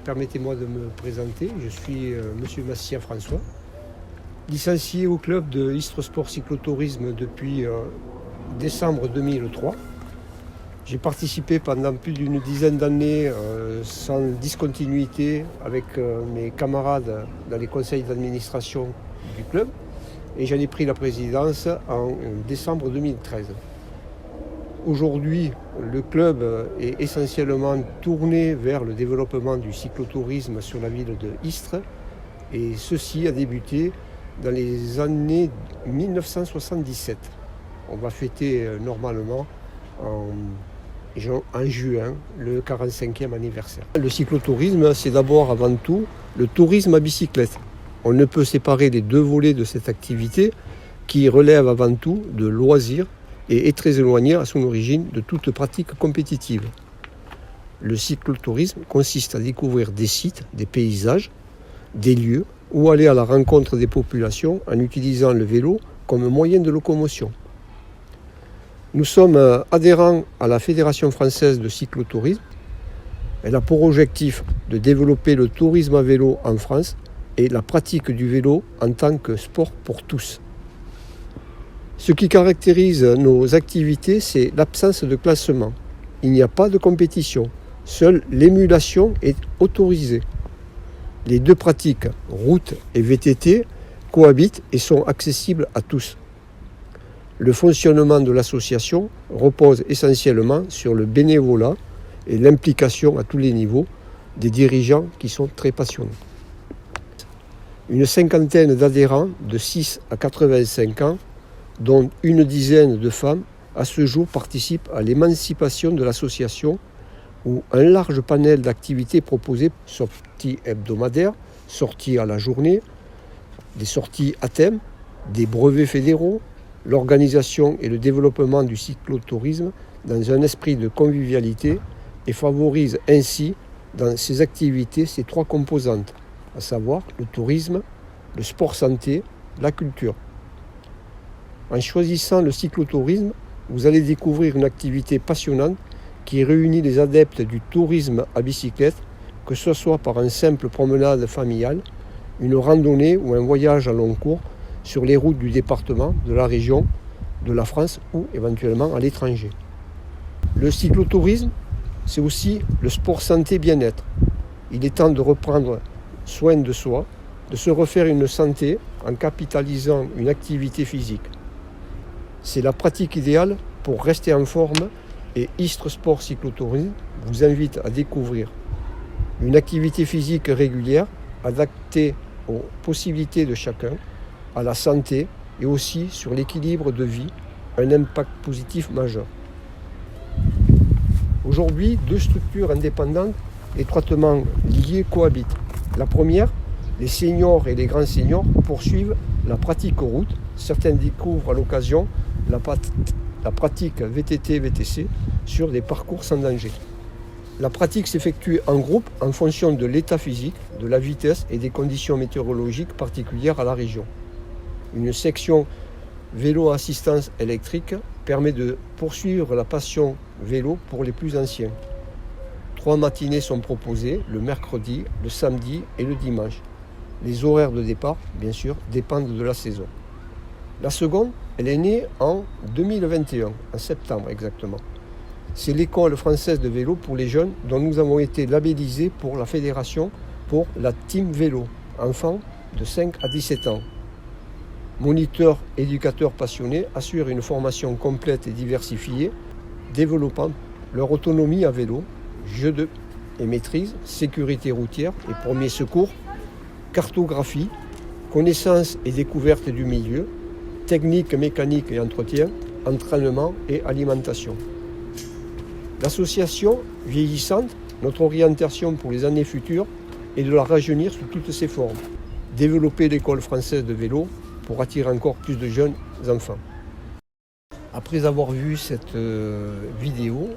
Permettez-moi de me présenter, je suis Monsieur Massien François, licencié au club de Istres Sport Cyclotourisme depuis décembre 2003. J'ai participé pendant plus d'une dizaine d'années sans discontinuité avec mes camarades dans les conseils d'administration du club et j'en ai pris la présidence en décembre 2013. Aujourd'hui, le club est essentiellement tourné vers le développement du cyclotourisme sur la ville de Istres et ceci a débuté dans les années 1977. On va fêter normalement en juin le 45e anniversaire. Le cyclotourisme, c'est d'abord avant tout le tourisme à bicyclette. On ne peut séparer les deux volets de cette activité qui relève avant tout de loisirs et est très éloigné à son origine de toute pratique compétitive. Le cyclotourisme consiste à découvrir des sites, des paysages, des lieux ou aller à la rencontre des populations en utilisant le vélo comme moyen de locomotion. Nous sommes adhérents à la Fédération française de cyclotourisme. Elle a pour objectif de développer le tourisme à vélo en France et la pratique du vélo en tant que sport pour tous. Ce qui caractérise nos activités, c'est l'absence de classement. Il n'y a pas de compétition. Seule l'émulation est autorisée. Les deux pratiques, route et VTT, cohabitent et sont accessibles à tous. Le fonctionnement de l'association repose essentiellement sur le bénévolat et l'implication à tous les niveaux des dirigeants qui sont très passionnés. Une cinquantaine d'adhérents de 6 à 85 ans, dont une dizaine de femmes, à ce jour participent à l'émancipation de l'association où un large panel d'activités proposées, sorties hebdomadaires, sorties à la journée, des sorties à thème, des brevets fédéraux, l'organisation et le développement du cyclotourisme dans un esprit de convivialité et favorise ainsi dans ces activités ces trois composantes, à savoir le tourisme, le sport santé, la culture. En choisissant le cyclotourisme, vous allez découvrir une activité passionnante qui réunit les adeptes du tourisme à bicyclette, que ce soit par une simple promenade familiale, une randonnée ou un voyage à long cours sur les routes du département, de la région, de la France ou éventuellement à l'étranger. Le cyclotourisme, c'est aussi le sport santé bien-être. Il est temps de reprendre soin de soi, de se refaire une santé en capitalisant une activité physique. C'est la pratique idéale pour rester en forme et Istres Sport Cyclotourisme vous invite à découvrir une activité physique régulière adaptée aux possibilités de chacun, à la santé et aussi sur l'équilibre de vie, un impact positif majeur. Aujourd'hui, deux structures indépendantes étroitement liées cohabitent. La première, les seniors et les grands seniors poursuivent la pratique route. Certains découvrent à l'occasion la pratique VTT-VTC sur des parcours sans danger. La pratique s'effectue en groupe en fonction de l'état physique, de la vitesse et des conditions météorologiques particulières à la région. Une section vélo assistance électrique permet de poursuivre la passion vélo pour les plus anciens. 3 matinées sont proposées le mercredi, le samedi et le dimanche. Les horaires de départ, bien sûr, dépendent de la saison. La seconde, elle est née en 2021, en septembre exactement. C'est l'école française de vélo pour les jeunes dont nous avons été labellisés pour la fédération pour la Team Vélo, enfants de 5 à 17 ans. Moniteurs, éducateurs passionnés assurent une formation complète et diversifiée, développant leur autonomie à vélo, jeu de et maîtrise, sécurité routière et premiers secours, cartographie, connaissance et découverte du milieu, technique, mécanique et entretien, entraînement et alimentation. L'association vieillissante, notre orientation pour les années futures est de la rajeunir sous toutes ses formes. Développer l'école française de vélo pour attirer encore plus de jeunes enfants. Après avoir vu cette vidéo,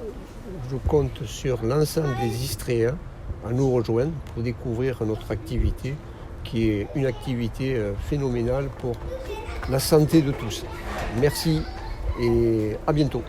je compte sur l'ensemble des Istréens à nous rejoindre pour découvrir notre activité qui est une activité phénoménale pour la santé de tous. Merci et à bientôt.